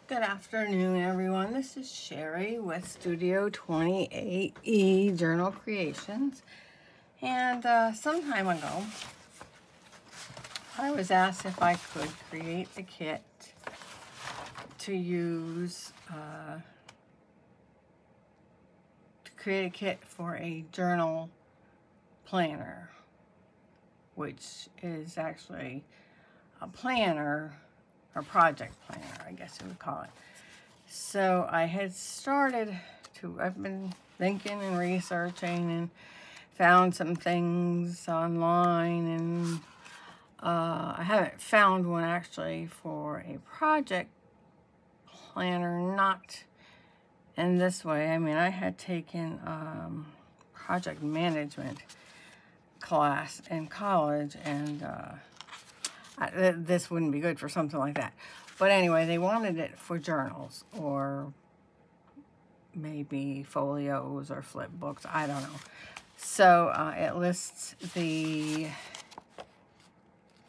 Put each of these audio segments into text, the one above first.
Good afternoon, everyone. This is Sherry with Studio 28E Journal Creations. And some time ago, I was asked if I could create a kit to use, for a journal planner, which is actually a planner, or project planner, I guess you would call it. So I had started to, I've been thinking and researching and found some things online, and I haven't found one actually for a project planner, not in this way. I mean, I had taken project management class in college, and this wouldn't be good for something like that. But anyway, they wanted it for journals or maybe folios or flip books. I don't know. So it lists the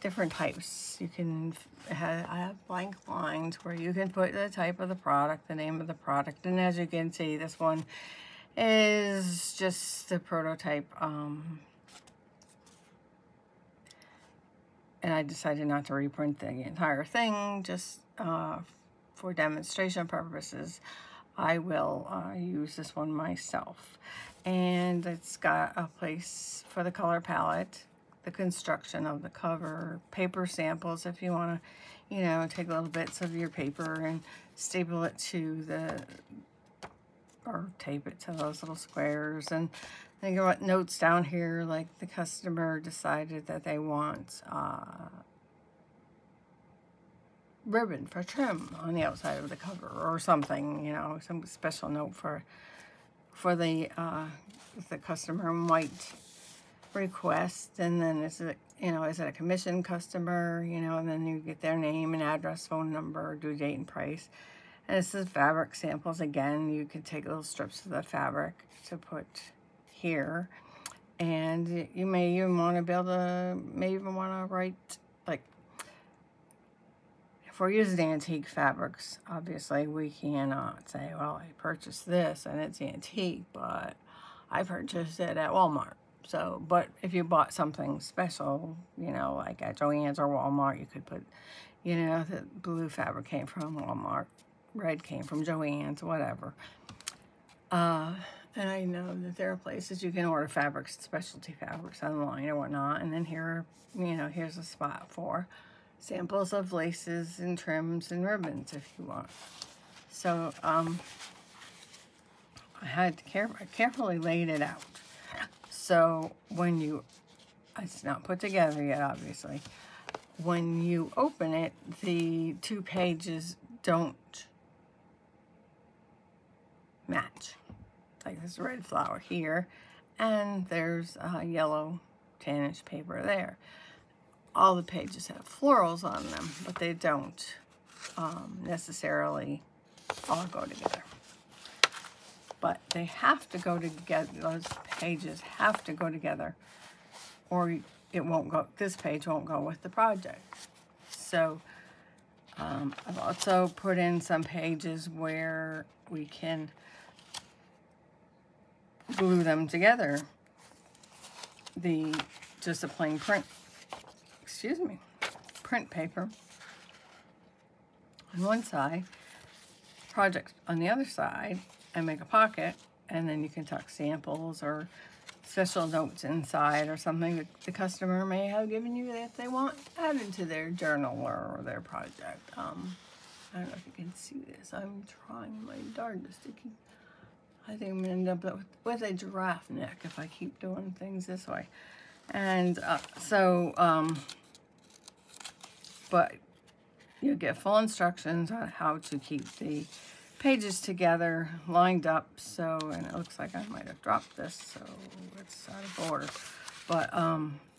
different types. You can have blank lines where you can put the type of the product, the name of the product. And as you can see, this one is just the prototype. And I decided not to reprint the entire thing, just for demonstration purposes. I will use this one myself. And it's got a place for the color palette, the construction of the cover, paper samples if you want to, you know, take little bits of your paper and staple it to or tape it to those little squares. And I got notes down here, like the customer decided that they want ribbon for trim on the outside of the cover or something, you know, some special note for the customer might request. And then is it a commission customer, you know, and then you get their name and address, phone number, due date and price. And this is fabric samples. Again, you can take little strips of the fabric to put here, and you may even want to be able to, write, like, if we're using antique fabrics, obviously we cannot say, well, I purchased this and it's antique, but I purchased it at Walmart. So, but if you bought something special, you know, like at Joann's or Walmart, you could put, you know, the blue fabric came from Walmart, red came from Joann's, whatever. And I know that there are places you can order fabrics, specialty fabrics online or whatnot. And then here, you know, here's a spot for samples of laces and trims and ribbons if you want. So I had to carefully laid it out. So when it's not put together yet, obviously. When you open it, the two pages don't match. Like this red flower here, and there's a yellow 10-inch paper there. All the pages have florals on them, but they don't necessarily all go together. But they have to go together. Those pages have to go together, or it won't go. This page won't go with the project. So I've also put in some pages where we can glue them together. Just a plain print paper on one side, project on the other side, and make a pocket, and then you can tuck samples or special notes inside or something that the customer may have given you that they want added to their journal or their project. I don't know if you can see this. I'm trying my darndest to keep. I think I'm going to end up with a giraffe neck if I keep doing things this way. And but you get full instructions on how to keep the pages together, lined up. So, and it looks like I might have dropped this, so it's out of order. But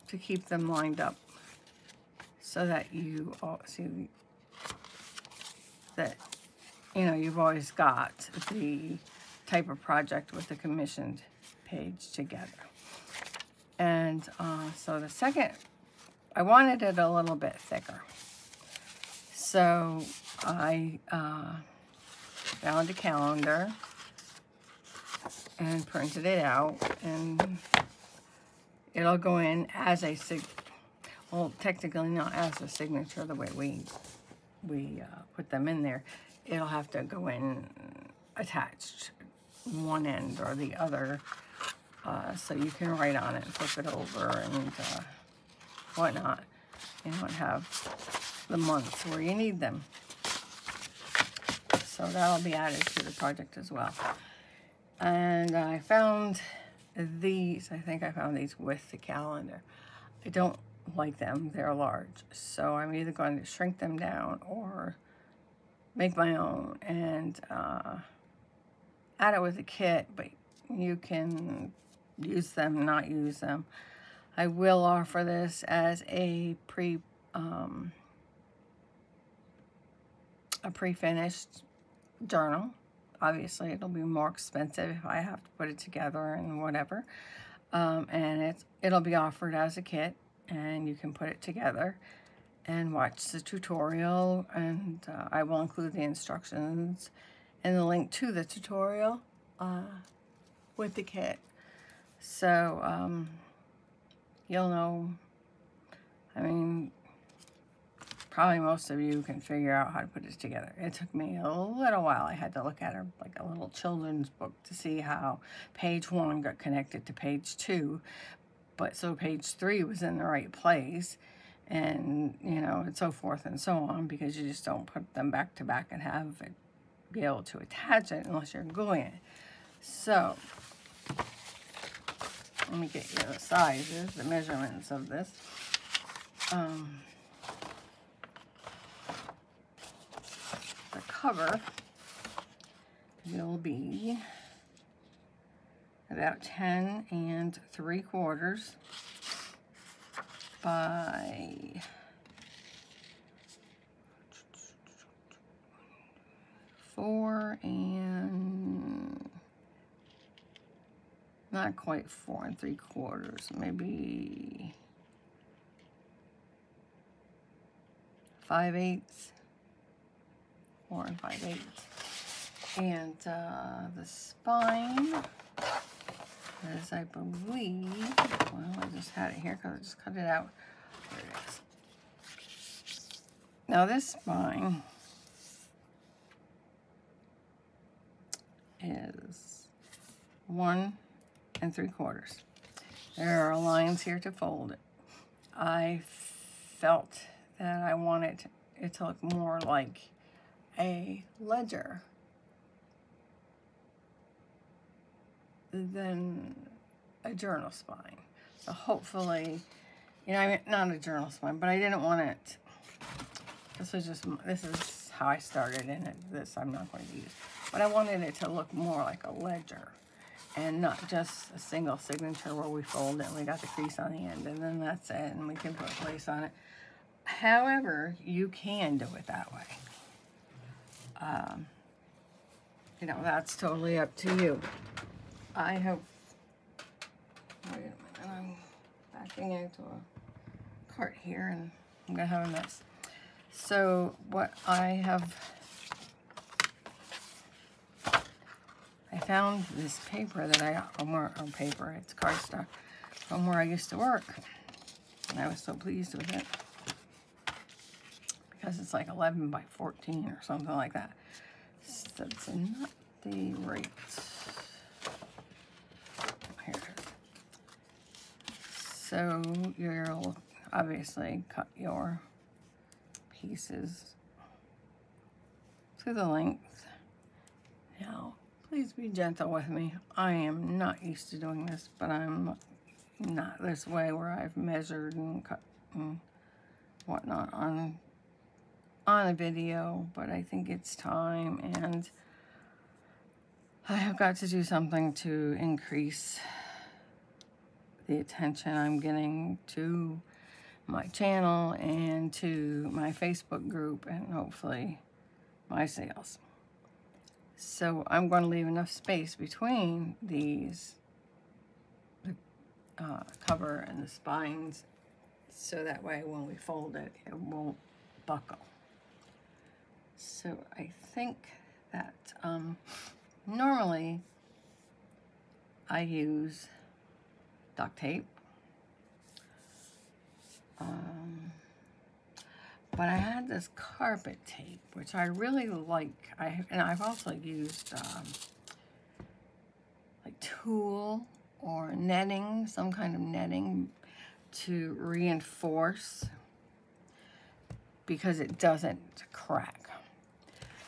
to keep them lined up so that you all see that, you know, you've always got the type of project with the commissioned page together. And so the second, I wanted it a little bit thicker. So I found a calendar and printed it out, and it'll go in as a well, technically not as a signature the way we put them in there. It'll have to go in attached, one end or the other, so you can write on it, flip it over, and whatnot, and have the months where you need them. So that'll be added to the project as well. And I found these. I think I found these with the calendar. I don't like them. They're large. So I'm either going to shrink them down or make my own and add it with a kit, but you can use them, not use them. I will offer this as a pre-finished journal. Obviously, it'll be more expensive if I have to put it together and whatever. And it'll be offered as a kit, and you can put it together and watch the tutorial, and I will include the instructions and the link to the tutorial with the kit. So you'll know, I mean, probably most of you can figure out how to put it together. It took me a little while. I had to look at it like a little children's book to see how page 1 got connected to page 2. But so page 3 was in the right place, and you know, and so forth and so on, because you just don't put them back to back and have it be able to attach it unless you're gluing it. So let me get you the sizes, the measurements of this. The cover will be about 10 3/4 by 4 and not quite 4 3/4, maybe 5/8, 4 5/8. And the spine is, I believe, well, I just had it here because I just cut it out. There it is. Now this spine is 1 3/4. There are lines here to fold it. I felt that I wanted it to look more like a ledger than a journal spine. So hopefully, you know, I mean, not a journal spine, but I didn't want it. This is how I started in it. This I'm not going to use. But I wanted it to look more like a ledger and not just a single signature where we fold it and we got the crease on the end and then that's it and we can put lace on it. However, you can do it that way. You know, that's totally up to you. I have, wait a minute, I'm backing into a cart here and I'm gonna have a mess. So what I found this paper that I got from where, or paper, it's cardstock, from where I used to work. And I was so pleased with it. Because it's like 11 by 14 or something like that. So it's not the right, here. So you'll obviously cut your pieces to the length. Now, please be gentle with me. I am not used to doing this, but I'm not this way where I've measured and cut and whatnot on a video, but I think it's time, and I have got to do something to increase the attention I'm getting to my channel and to my Facebook group and hopefully my sales. So I'm going to leave enough space between these, the cover and the spines, so that way when we fold it, it won't buckle. So I think that normally I use duct tape. But I had this carpet tape, which I really like. And I've also used like tulle or netting, some kind of netting to reinforce because it doesn't crack.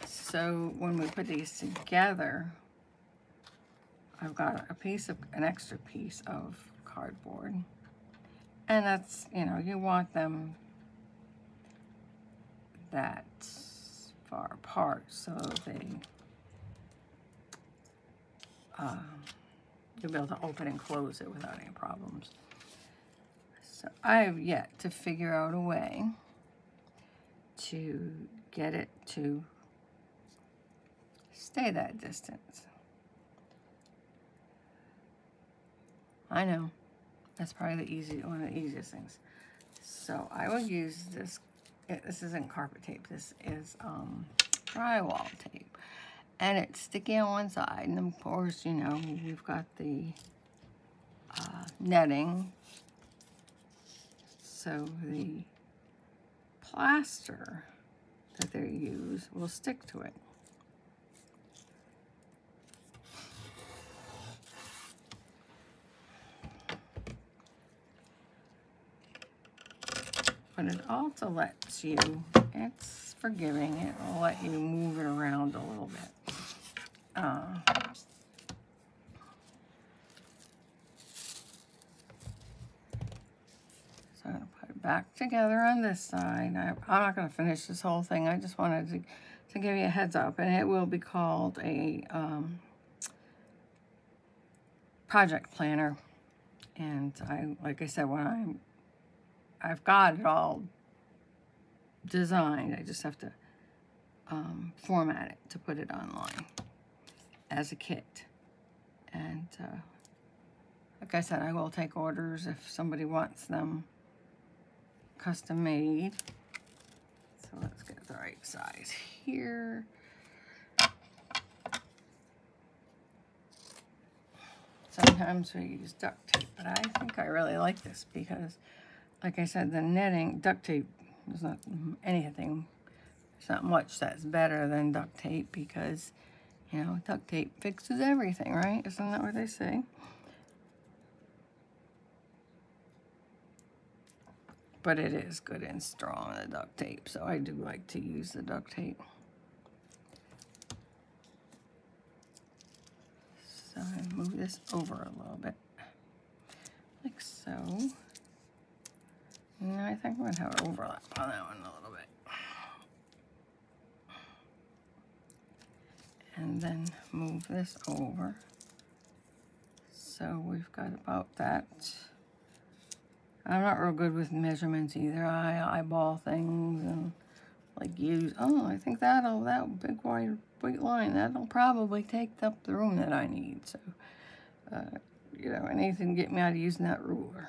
So when we put these together, I've got an extra piece of cardboard. And that's, you know, you want them that far apart so they you'll be able to open and close it without any problems. So I have yet to figure out a way to get it to stay that distance. I know, that's probably one of the easiest things. So I will use this. This isn't carpet tape. This is drywall tape, and it's sticky on one side. And of course, you know, we've got the netting, so the plaster that they use will stick to it. But it also lets you, it's forgiving, it will let you move it around a little bit. So I'm going to put it back together on this side. I'm not going to finish this whole thing. I just wanted to give you a heads up. And it will be called a project planner. And like I said, when I've got it all designed. I just have to format it to put it online as a kit. And like I said, I will take orders if somebody wants them custom made. So let's get the right size here. Sometimes we use duct tape, but I think I really like this because, like I said, the netting, duct tape is not anything. It's not much that's better than duct tape because, you know, duct tape fixes everything, right? Isn't that what they say? But it is good and strong, the duct tape, so I do like to use the duct tape. So I move this over a little bit, like so. And I think I'm going to have an overlap on that one a little bit. And then move this over. So we've got about that. I'm not real good with measurements either. I eyeball things and like use, oh, I think that big white line, that'll probably take up the room that I need. So, you know, anything to get me out of using that ruler.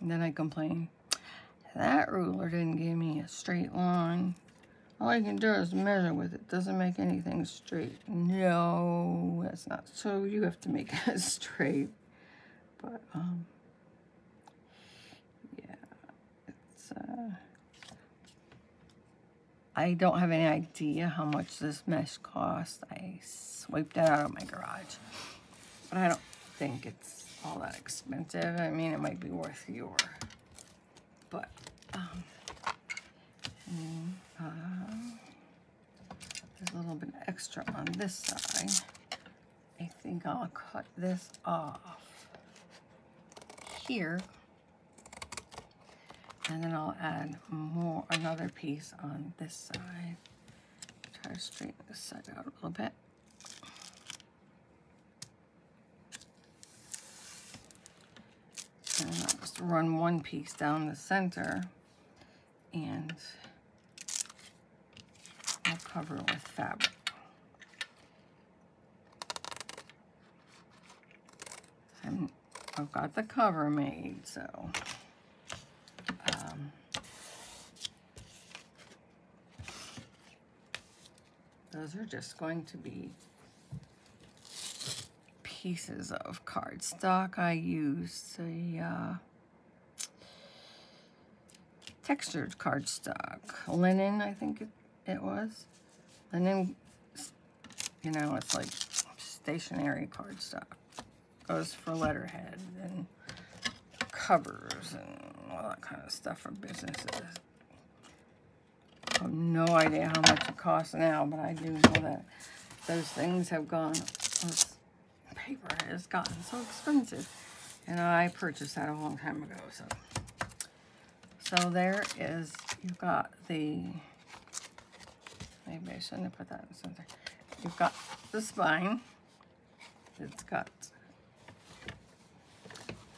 And then I complain, that ruler didn't give me a straight line. All you can do is measure with it. Doesn't make anything straight. No, that's not. So you have to make it straight. But, yeah, it's, I don't have any idea how much this mesh costs. I swiped it out of my garage. But I don't think it's all that expensive. I mean, it might be worth your, but there's a little bit extra on this side. I think I'll cut this off here, and then I'll add another piece on this side. Try to straighten this side out a little bit. And I'll just run one piece down the center, and I'll cover it with fabric. And I've got the cover made, so those are just going to be pieces of cardstock. I used a textured cardstock, linen, I think it was. Linen, you know, it's like stationary cardstock. Goes for letterhead and covers and all that kind of stuff for businesses. I have no idea how much it costs now, but I do know that those things have gone, this paper has gotten so expensive. And I purchased that a long time ago, so there is, you've got the, maybe I shouldn't have put that in the center. You've got the spine. It's got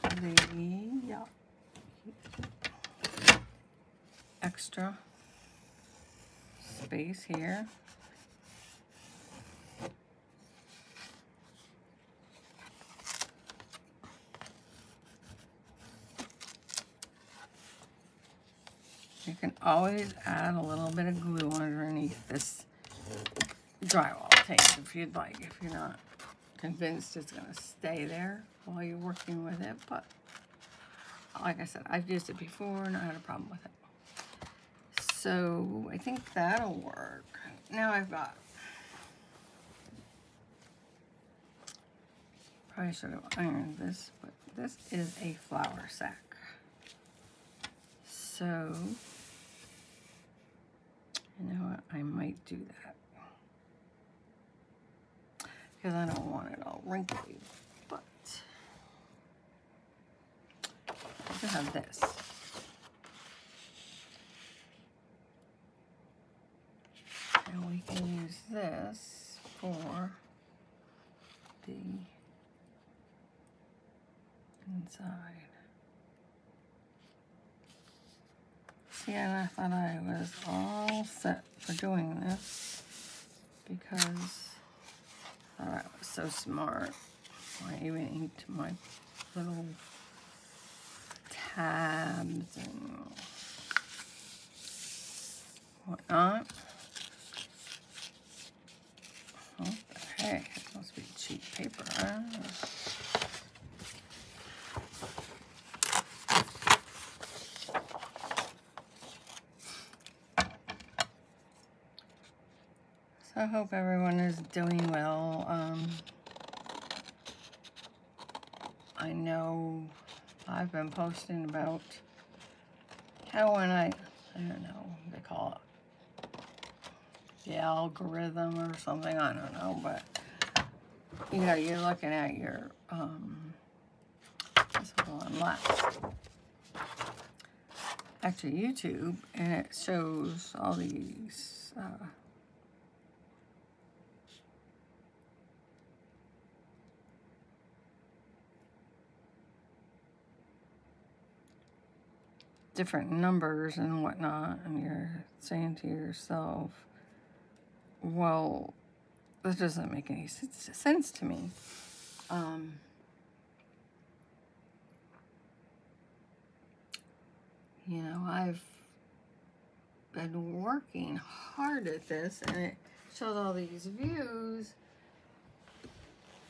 the extra space here. You can always add a little bit of glue underneath this drywall tape if you'd like, if you're not convinced it's going to stay there while you're working with it. But like I said, I've used it before and I had a problem with it. So I think that'll work. Now I've got, probably should have ironed this, but this is a flour sack. So, you know what, I might do that. Because I don't want it all wrinkly, but I do have this. And we can use this for the inside. See, and I thought I was all set for doing this because I thought I was so smart. I even inked my little tabs and whatnot. What the heck? It must be cheap paper, huh? So I hope everyone is doing well. I know I've been posting about how when I don't know, they call it the algorithm or something, I don't know, but you know, you're looking at your this will go on last. Actually YouTube, and it shows all these different numbers and whatnot, and you're saying to yourself, well, this doesn't make any sense to me. You know, I've been working hard at this, and it shows all these views,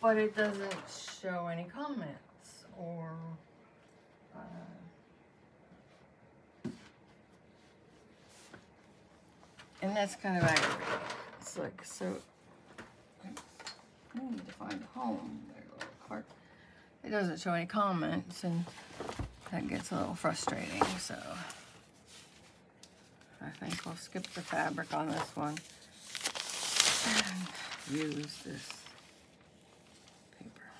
but it doesn't show any comments or and that's kind of aggravating. It's like, so I need to find a home. It doesn't show any comments, and that gets a little frustrating. So I think we'll skip the fabric on this one and use this paper.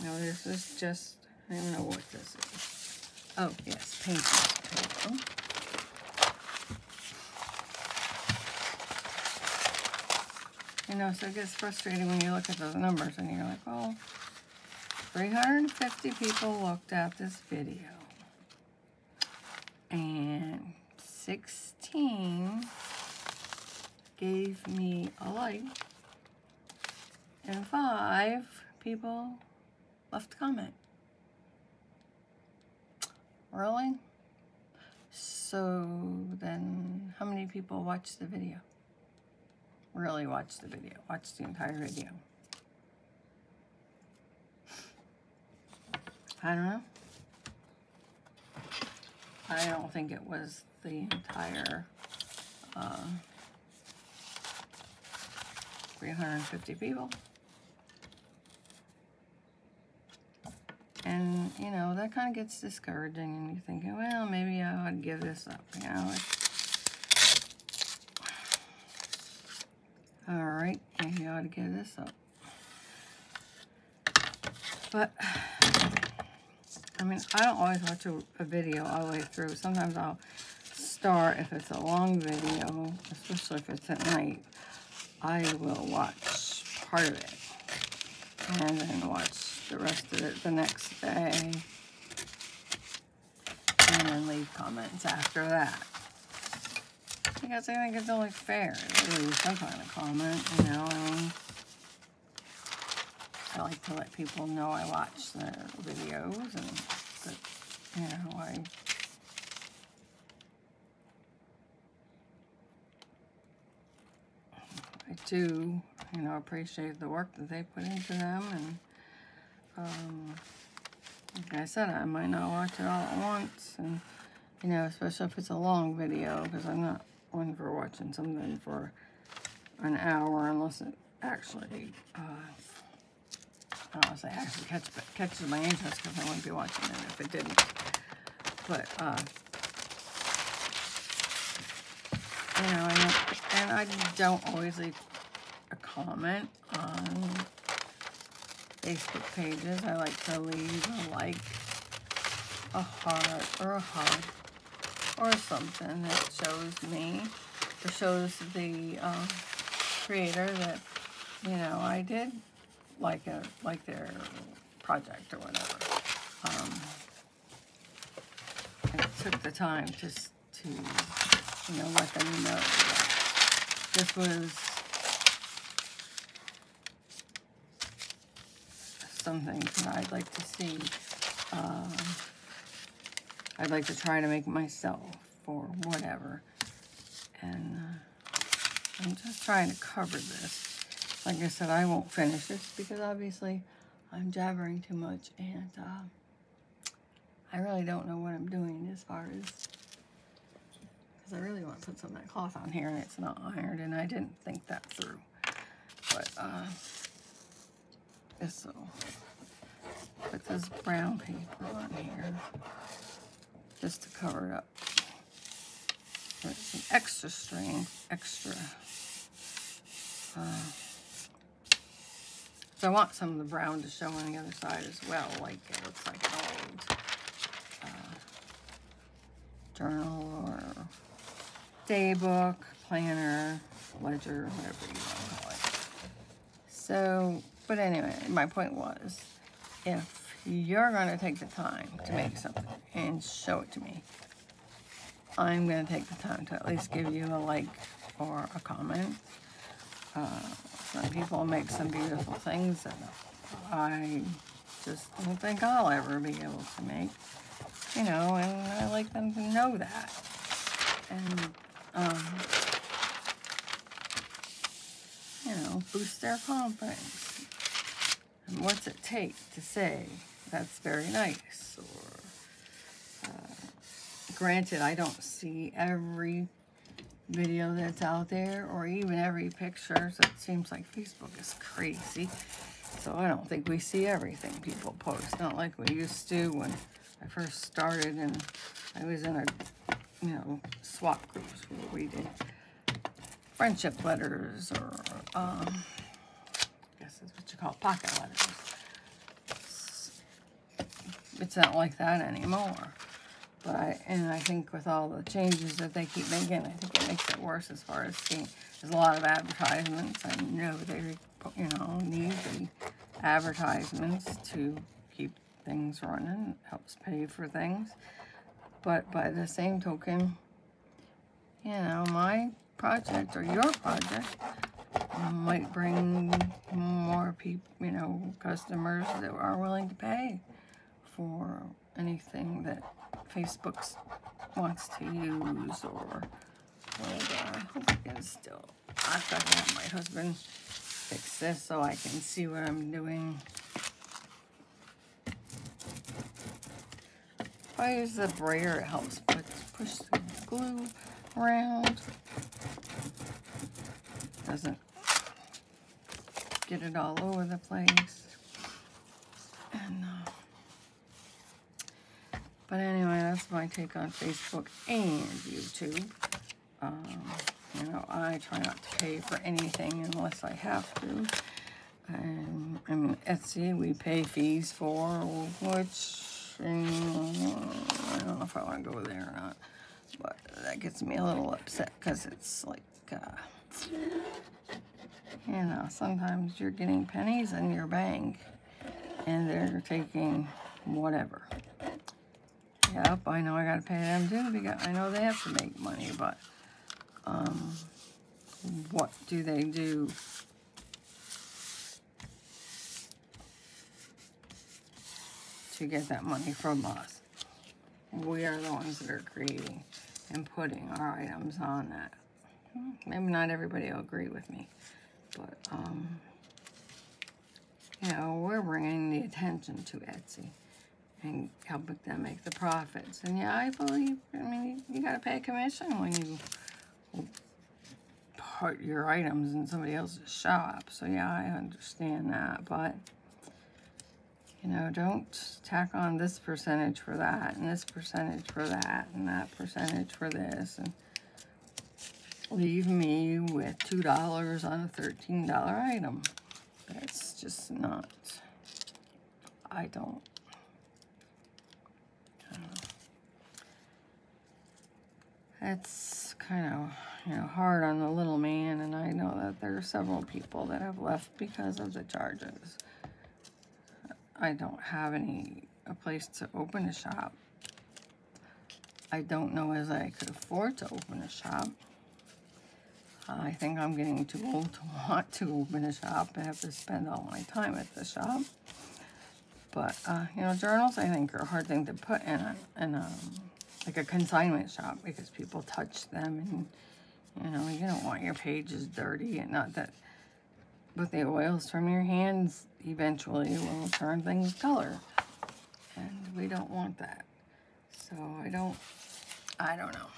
Now this is just, I don't know what this is. Oh yes, painting paper. You know, so it gets frustrating when you look at those numbers and you're like, oh, 350 people looked at this video. And 16 gave me a like. And 5 people left a comment. Really? So then how many people watched the video? Really watched the video, watched the entire video? I don't know. I don't think it was the entire 350 people. And, you know, that kind of gets discouraging, and you're thinking, well, maybe I ought to give this up, you know. All right, maybe I ought to give this up. But, I mean, I don't always watch a video all the way through. Sometimes I'll start, if it's a long video, especially if it's at night, I will watch part of it and then watch the rest of it the next day, and then leave comments after that. Because I think it's only fair to leave some kind of comment, you know. I mean, I like to let people know I watch their videos, and that, you know, I do, you know, appreciate the work that they put into them. And like I said, I might not watch it all at once, and, you know, especially if it's a long video, because I'm not one for watching something for an hour unless it actually, I don't want to say actually catches my interest, because I wouldn't be watching it if it didn't. But, you know, and I don't always leave a comment on Facebook pages. I like to leave a like, a heart, or a hug, or something that shows me, or shows the creator that, you know, I did like their project or whatever. I took the time just to, you know, let them know that this was something that I'd like to see. I'd like to try to make myself, or whatever. And I'm just trying to cover this. Like I said, I won't finish this because obviously I'm jabbering too much, and I really don't know what I'm doing as far as, because I really want to put some of that cloth on here and it's not ironed, and I didn't think that through. But this will put this brown paper on here just to cover it up. It's an extra strength, extra. So I want some of the brown to show on the other side as well, like it looks like an old journal or day book, planner, ledger, whatever you want to call it. So, but anyway, my point was, if you're going to take the time to make something and show it to me, I'm going to take the time to at least give you a like or a comment. Some people make some beautiful things that I just don't think I'll ever be able to make, you know, and I like them to know that. And, you know, boost their confidence. And what's it take to say, that's very nice? Or, granted, I don't see every video that's out there, or even every picture. So it seems like Facebook is crazy. So I don't think we see everything people post. Not like we used to when I first started, and I was in a, you know, swap groups where we did friendship letters, or I guess that's what you call pocket letters. It's not like that anymore. But I think with all the changes that they keep making, I think it makes it worse as far as seeing. There's a lot of advertisements. I know they, you know, need the advertisements to keep things running. It helps pay for things. But by the same token, you know, my project or your project might bring more people, you know, customers that are willing to pay for anything that Facebook's wants to use, or whatever. I hope I can still, I've got to have my husband fix this so I can see what I'm doing. If I use the brayer, it helps push the glue around. Doesn't get it all over the place. And but anyway, that's my take on Facebook and YouTube. You know, I try not to pay for anything unless I have to. And I mean, Etsy, we pay fees for, which I don't know if I want to go there or not. But that gets me a little upset because it's like, you know, sometimes you're getting pennies in your bank and they're taking whatever. Yep, I know I got to pay them too because I know they have to make money, but what do they do? To get that money from us? We are the ones that are creating and putting our items on that. Maybe not everybody will agree with me, but you know, we're bringing the attention to Etsy and helping them make the profits. And yeah, I believe, I mean, you got to pay a commission when you put your items in somebody else's shop. So yeah, I understand that, but you know, don't tack on this percentage for that, and this percentage for that, and that percentage for this, and leave me with $2 on a $13 item. That's just not, I don't know. That's kind of, you know, hard on the little man, and I know that there are several people that have left because of the charges. I don't have a place to open a shop. I don't know as I could afford to open a shop. I think I'm getting too old to want to open a shop and have to spend all my time at the shop. But, you know, journals I think are a hard thing to put in like a consignment shop because people touch them, and, you know, you don't want your pages dirty, and not that, but the oils from your hands eventually will turn things color, and we don't want that. So I don't know.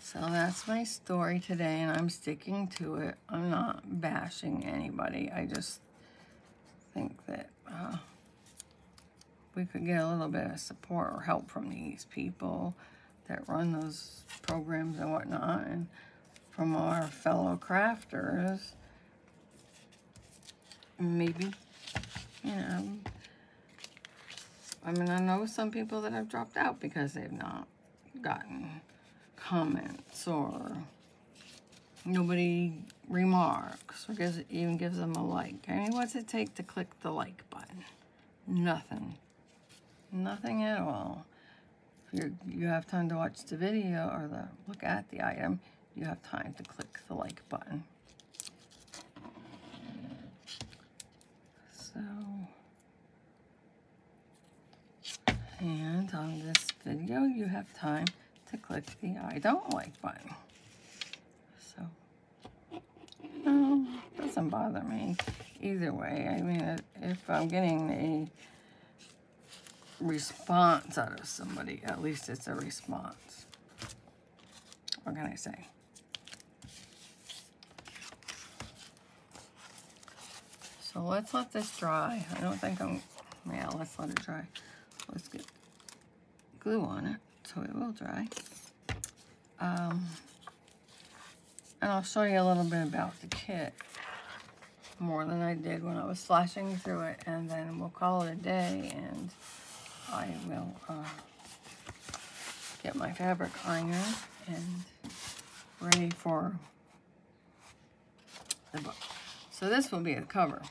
So that's my story today, and I'm sticking to it. I'm not bashing anybody. I just think that we could get a little bit of support or help from these people that run those programs and whatnot, and from our fellow crafters. Maybe, you know, I mean, I know some people that have dropped out because they've not gotten comments, or nobody remarks, or even gives them a like. I mean, what's it take to click the like button? Nothing. Nothing at all. If you have time to watch the video or look at the item, you have time to click the like button. So, and on this video, you have time to click the I don't like button. So, no, it doesn't bother me either way. I mean, if I'm getting a response out of somebody, at least it's a response. What can I say? So let's let this dry. I don't think yeah, let's let it dry. Let's get glue on it so it will dry. And I'll show you a little bit about the kit, more than I did when I was flashing through it, and then we'll call it a day, and I will get my fabric iron and ready for the book. So this will be the cover.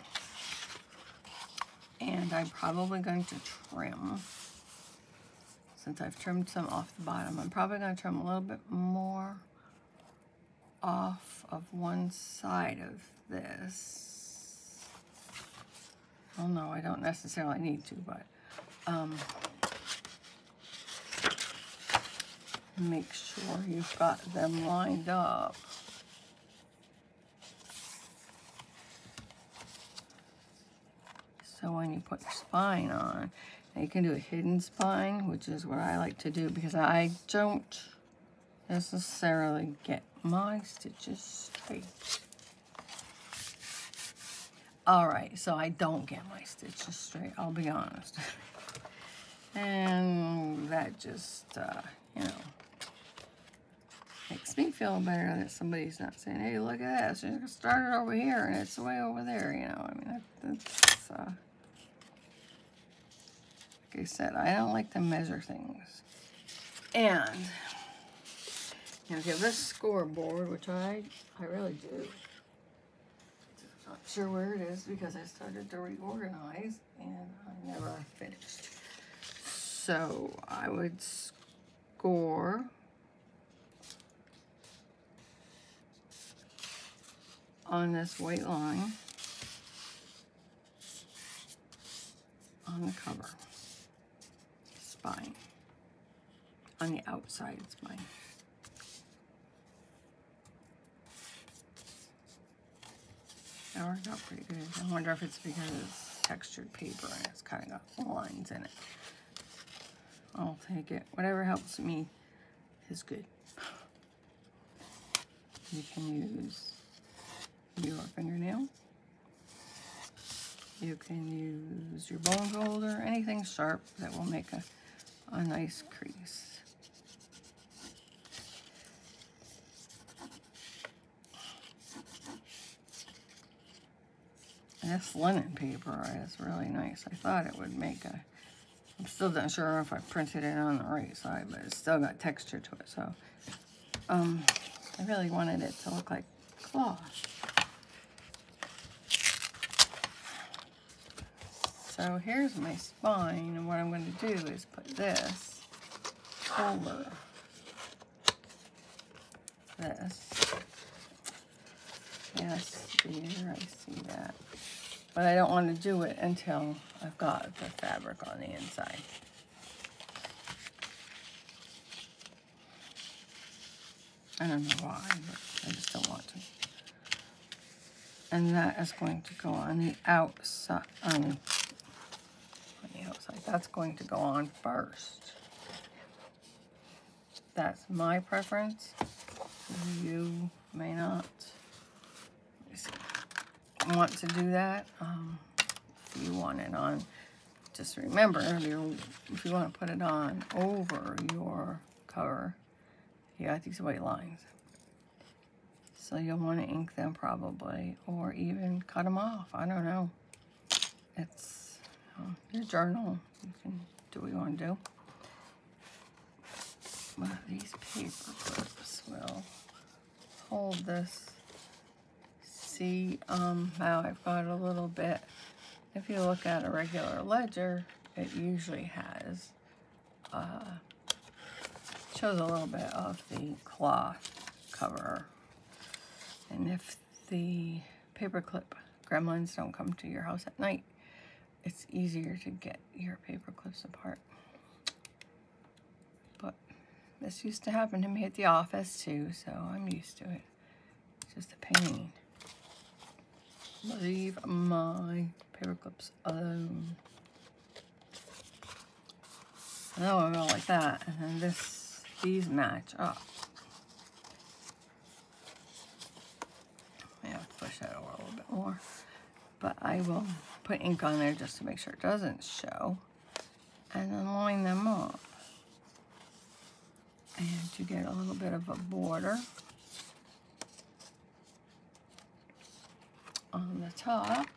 And I'm probably going to trim, since I've trimmed some off the bottom, I'm probably going to trim a little bit more off of one side of this. Well, no, I don't necessarily need to, but make sure you've got them lined up. So when you put your spine on, you can do a hidden spine, which is what I like to do because I don't necessarily get my stitches straight. Alright, so I don't get my stitches straight, I'll be honest. And that just, you know, makes me feel better that somebody's not saying, hey, look at this, you started over here and it's way over there, you know. I mean, that's, like I said, I don't like to measure things. And, you know, if you have this scoreboard, which I really do. Not sure where it is because I started to reorganize and I never finished. So I would score on this white line on the cover spine, on the outside spine. That worked out pretty good. I wonder if it's because it's textured paper and it's kind of got lines in it. I'll take it. Whatever helps me is good. You can use your fingernail. You can use your bone folder, anything sharp that will make a nice crease. This linen paper is really nice. I thought it would make a, I'm still not sure if I printed it on the right side, but it's still got texture to it. So I really wanted it to look like cloth. So here's my spine, and what I'm going to do is put this over this. Yes, dear, I see that. But I don't want to do it until I've got the fabric on the inside. I don't know why, but I just don't want to. And that is going to go on the outside, on the outside. That's going to go on first. That's my preference. You may not want to do that. If you want it on, just remember, if you want to put it on over your cover, you got these white lines. So you'll want to ink them probably, or even cut them off. I don't know. It's your journal. You can do what you want to do. But these paper clips will hold this. See how I've got a little bit. If you look at a regular ledger, it usually has shows a little bit of the cloth cover. And if the paperclip gremlins don't come to your house at night, it's easier to get your paper clips apart. But this used to happen to me at the office too, so I'm used to it. It's just a pain. Leave my paper clips alone. And then we'll go like that, and then these match up. I have to push that over a little bit more, but I will put ink on there just to make sure it doesn't show, and then line them up. And you get a little bit of a border on the top.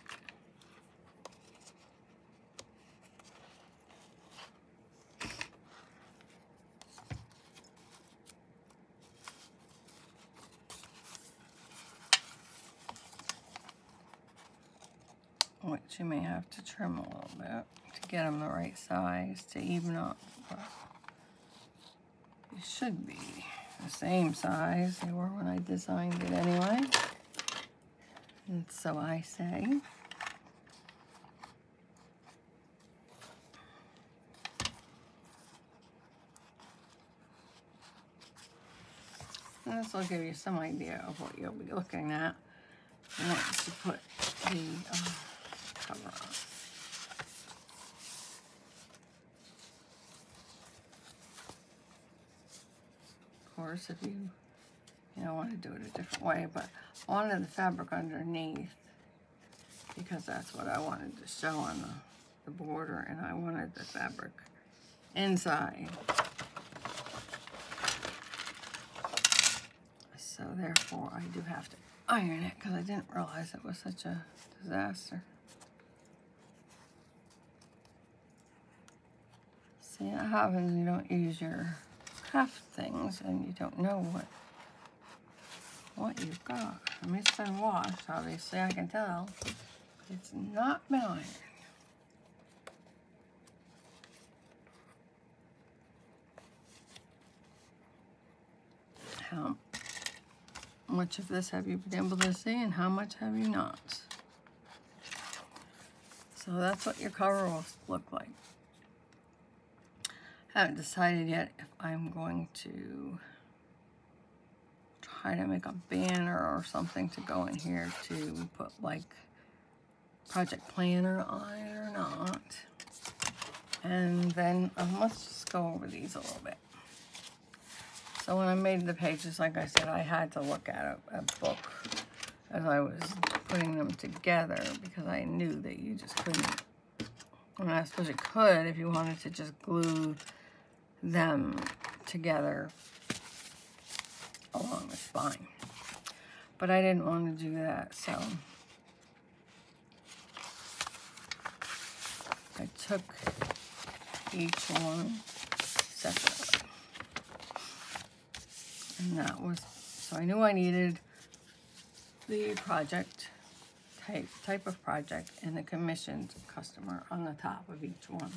Which you may have to trim a little bit to get them the right size to even up. But they should be the same size they were when I designed it anyway. And so I say. And this will give you some idea of what you'll be looking at once you put the cover on. Of course, if you want to do it a different way, but I wanted the fabric underneath because that's what I wanted to show on the border, and I wanted the fabric inside. So therefore, I do have to iron it because I didn't realize it was such a disaster. See, that happens when you don't use your craft things and you don't know what you've got. I mean, it's been washed, obviously, I can tell. It's not been ironed. How much of this have you been able to see and how much have you not? So that's what your cover will look like. I haven't decided yet if I'm going to try to make a banner or something to go in here to put like project planner on it or not. And then let's just go over these a little bit. So when I made the pages, like I said, I had to look at a book as I was putting them together because I knew that you just couldn't, and I suppose you could if you wanted to just glue them together along the spine. But I didn't want to do that, so I took each one separately. And that was, so I knew I needed the project type of project and the commissioned customer on the top of each one.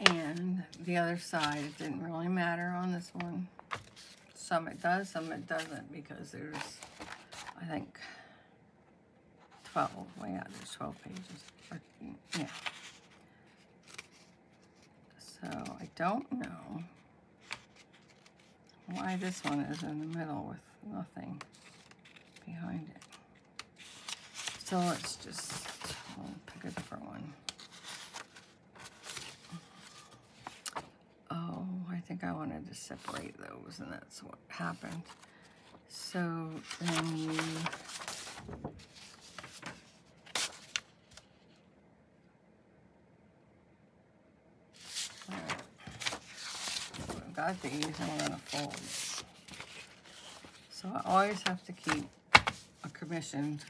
And the other side, it didn't really matter on this one. Some it does, some it doesn't, because there's, I think, 12. Well, yeah, there's 12 pages. Or, yeah. So I don't know why this one is in the middle with nothing behind it. So let's just pick a different one. Oh, I think I wanted to separate those, and that's what happened. So then you got these, and we're going to fold it. So I always have to keep a commissioned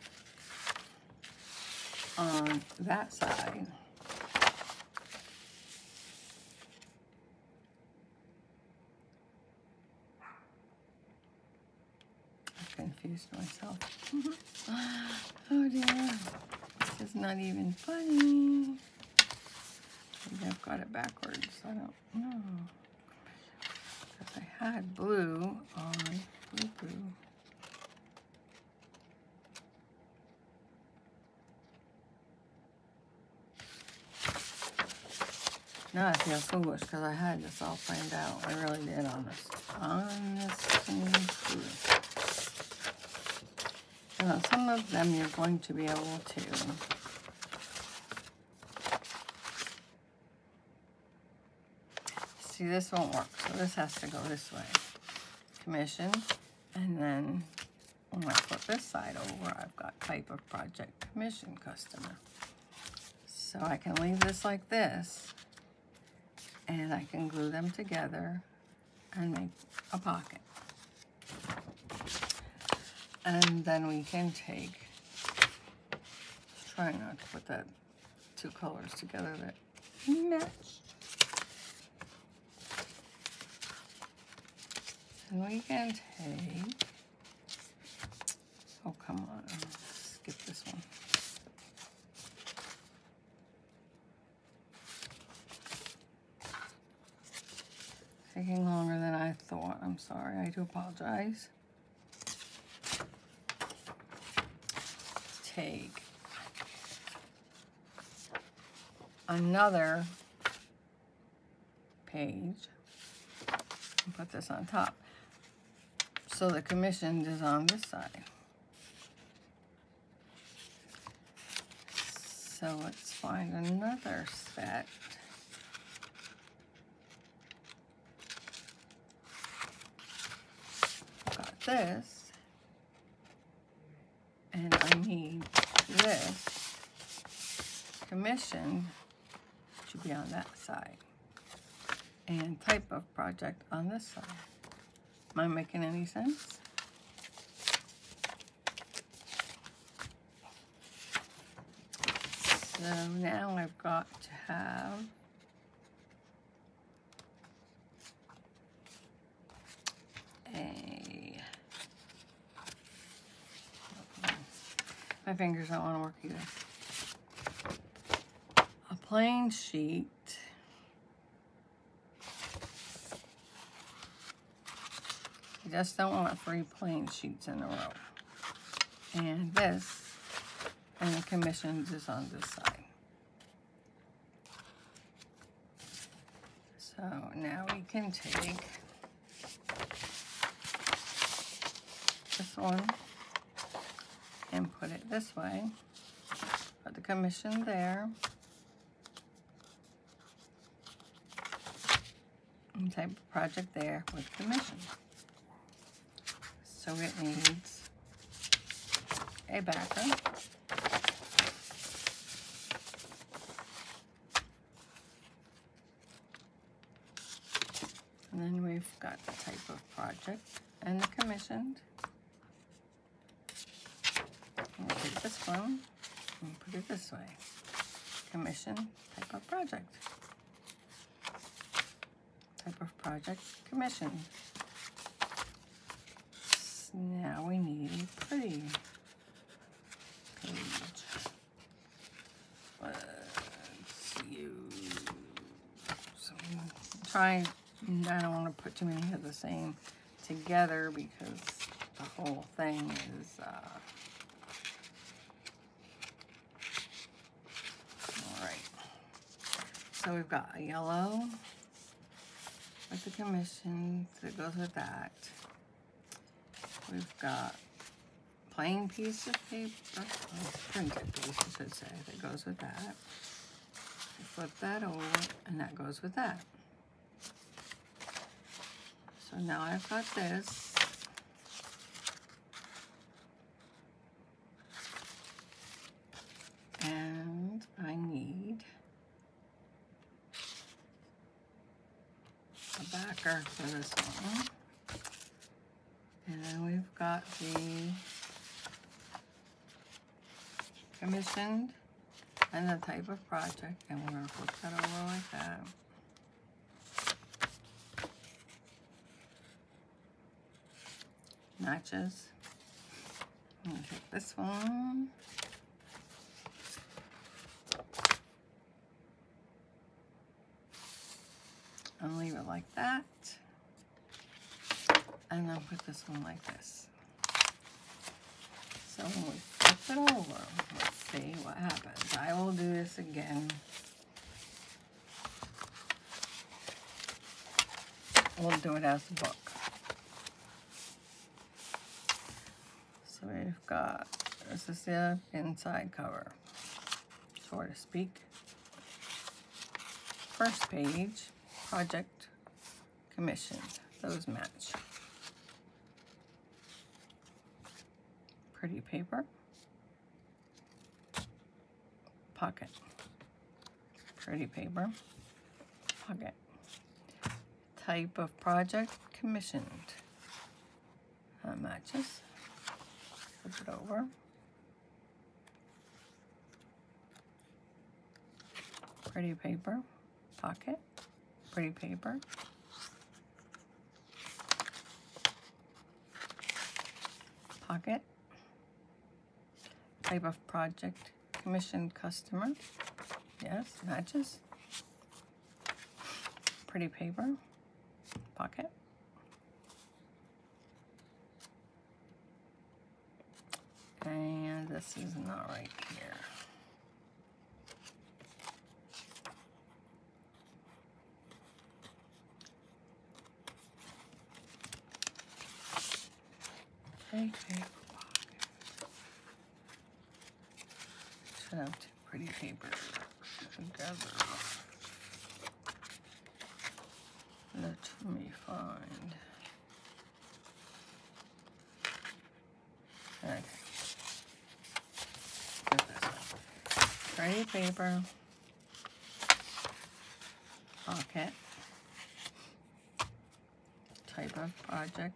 on that side. I confused myself. Oh dear, this is not even funny. Maybe I've got it backwards, I don't know. I had blue on blue. Now I feel foolish because I had this all planned out. I really did on this thing. Some of them you're going to be able to see. This won't work, so this has to go this way. Commission, and then when I flip this side over, I've got type of project, commission, customer. So I can leave this like this, and I can glue them together and make a pocket. And then we can take, try not to put that two colors together that match. And we can take, oh come on, I'll skip this one. Taking longer than I thought, I'm sorry, I do apologize. Take another page and put this on top. So the commissioned is on this side. So let's find another set. Got this, and I need this commission to be on that side, and type of project on this side. Am I making any sense? So now I've got to have my fingers don't want to work either. A plain sheet. You just don't want 3 plain sheets in a row. And this, and the commissions is on this side. So now we can take this one and put it this way. Put the commission there. And type of project there with commission. So it needs a backer. And then we've got the type of project and the commissioned. We'll take this one and put it this way. Commission, type of project. Type of project, commission. Now we need a pretty page. Let's use some, I don't want to put too many of the same together because the whole thing is alright. So we've got a yellow with the commission that goes with that. We've got plain piece of paper, printed piece I should say, that goes with that. I flip that over and that goes with that. So now I've got this. And I need a backer for this one. And then we've got the commissioned and the type of project, and we're going to flip that over like that. Matches. I'm going to take this one. I'll leave it like that. And then put this one like this. So when we flip it over, let's see what happens. I will do this again. We'll do it as a book. So we've got, this is the inside cover, so to speak. First page, project, commission, those match. Pretty paper, pocket, pretty paper, pocket. Type of project, commissioned. That matches. Flip it over. Pretty paper, pocket, pretty paper. Pocket. Type of project, commissioned customer. Yes, matches. Pretty paper, pocket. And this is not right here. a paper pocket. Should have two pretty papers together. Let me find. Okay. Do this one. Pretty paper. Pocket. Type of project.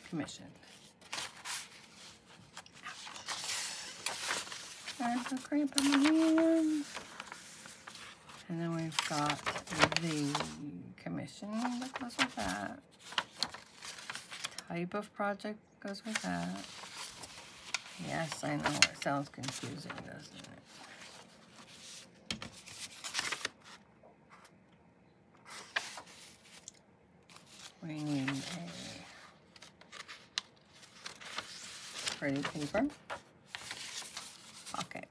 Commissioned. There's a cramp in my hands. And then we've got the commission that goes with that. Type of project goes with that. Yes, I know, it sounds confusing, doesn't it? We need a pretty paper. Pocket.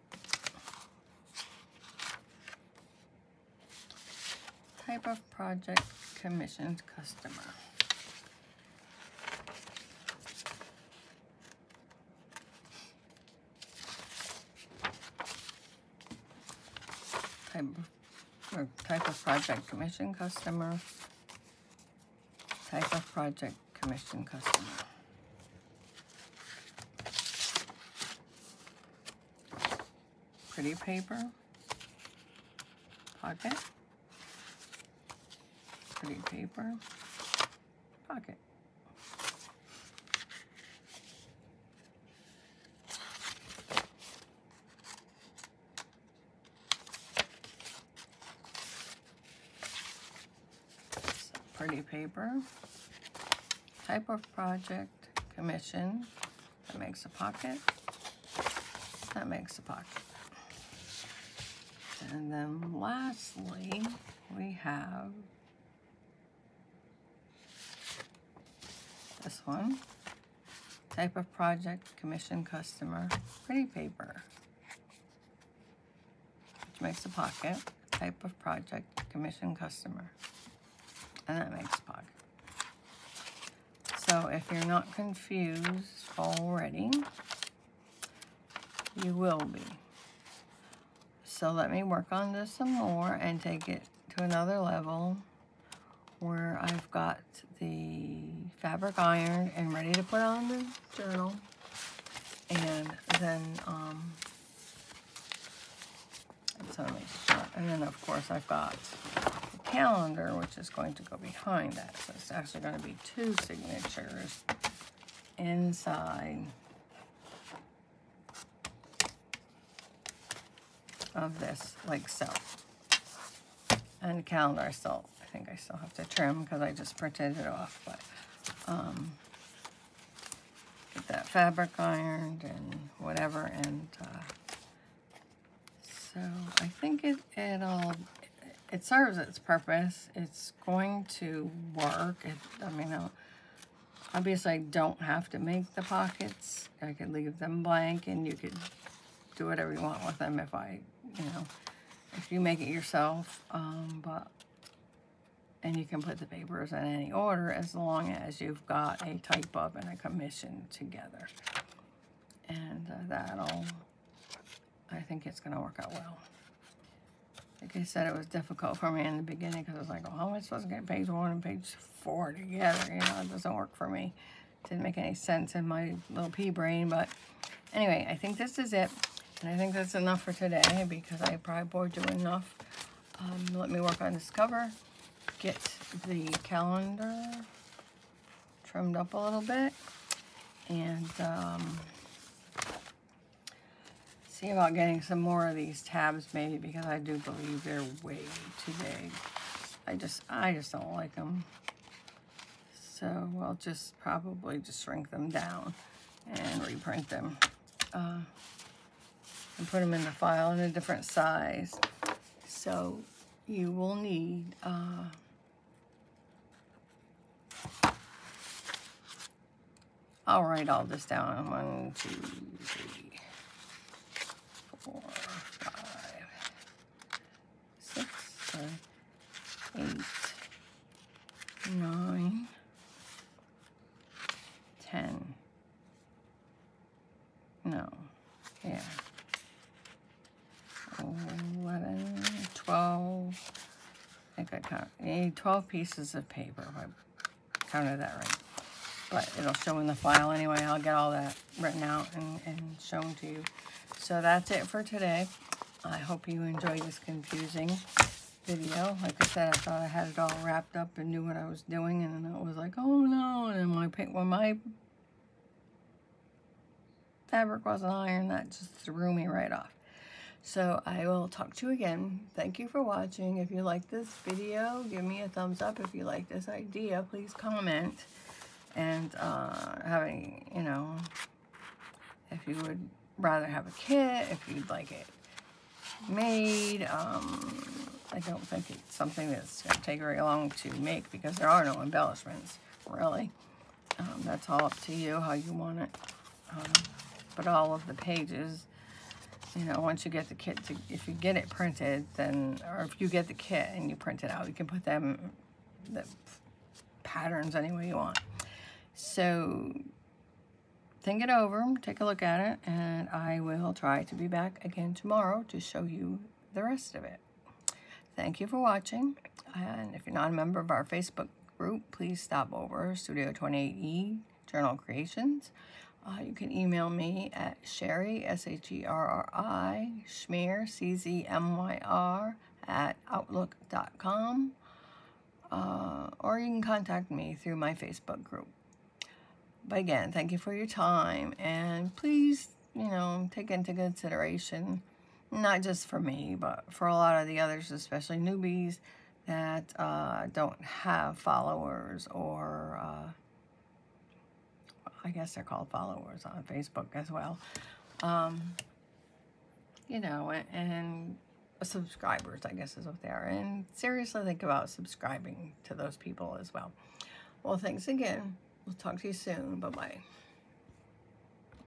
Type of project, commissioned customer. Type of project, commission customer. Type of project, commission customer. Pretty paper. Pocket. Pretty paper. Pocket. Pretty paper, type of project, commission, that makes a pocket, that makes a pocket. And then lastly, we have this one, type of project, commission, customer, pretty paper, which makes a pocket, type of project, commission, customer. And that makes a pocket. So if you're not confused already, you will be. So let me work on this some more and take it to another level where I've got the fabric ironed and ready to put on the journal. And then, and then of course I've got calendar, which is going to go behind that. So it's actually going to be two signatures inside of this, like so. And the calendar I think I still have to trim because I just printed it off, but get that fabric ironed and whatever, and so I think it serves its purpose. It's going to work. I mean, obviously I don't have to make the pockets. I could leave them blank and you could do whatever you want with them if if you make it yourself. And you can put the papers in any order as long as you've got a type of and a commission together. And I think it's going to work out well. Like I said, it was difficult for me in the beginning because I was like, well, how am I supposed to get page 1 and page 4 together? You know, it doesn't work for me. It didn't make any sense in my little pea brain. But anyway, I think this is it. And I think that's enough for today because I probably bored you enough. Let me work on this cover. Get the calendar trimmed up a little bit. And see about getting some more of these tabs maybe, because I do believe they're way too big. I just don't like them. So I'll just probably just shrink them down and reprint them. And put them in the file in a different size. So you will need I'll write all this down. 1, 2, 3, 4, 5, 6, 7, 8, 9, 10, think I count. You need 12 pieces of paper, if I counted that right. But it'll show in the file anyway. I'll get all that written out and shown to you. So that's it for today. I hope you enjoyed this confusing video. Like I said, I thought I had it all wrapped up and knew what I was doing, and then it was like, oh no, and then when my fabric wasn't ironed, that just threw me right off. So I will talk to you again. Thank you for watching. If you like this video, give me a thumbs up. If you like this idea, please comment. And you know, if you would rather have a kit, if you'd like it made. I don't think it's something that's going to take very long to make because there are no embellishments, really. That's all up to you, how you want it. But all of the pages, you know, once you get the kit, if you get it printed, then, or if you get the kit and you print it out, you can put them, the patterns any way you want. So, think it over, take a look at it, and I will try to be back again tomorrow to show you the rest of it. Thank you for watching, and if you're not a member of our Facebook group, please stop over Studio 28E Journal Creations. You can email me at Sherry, S-H-E-R-R-I, Czmyr, C-Z-M-Y-R, at outlook.com, or you can contact me through my Facebook group. But again, thank you for your time, and please, you know, take into consideration, not just for me, but for a lot of the others, especially newbies that don't have followers, or I guess they're called followers on Facebook as well. You know, and subscribers, I guess is what they are. And seriously think about subscribing to those people as well. Well, thanks again. We'll talk to you soon. Bye-bye.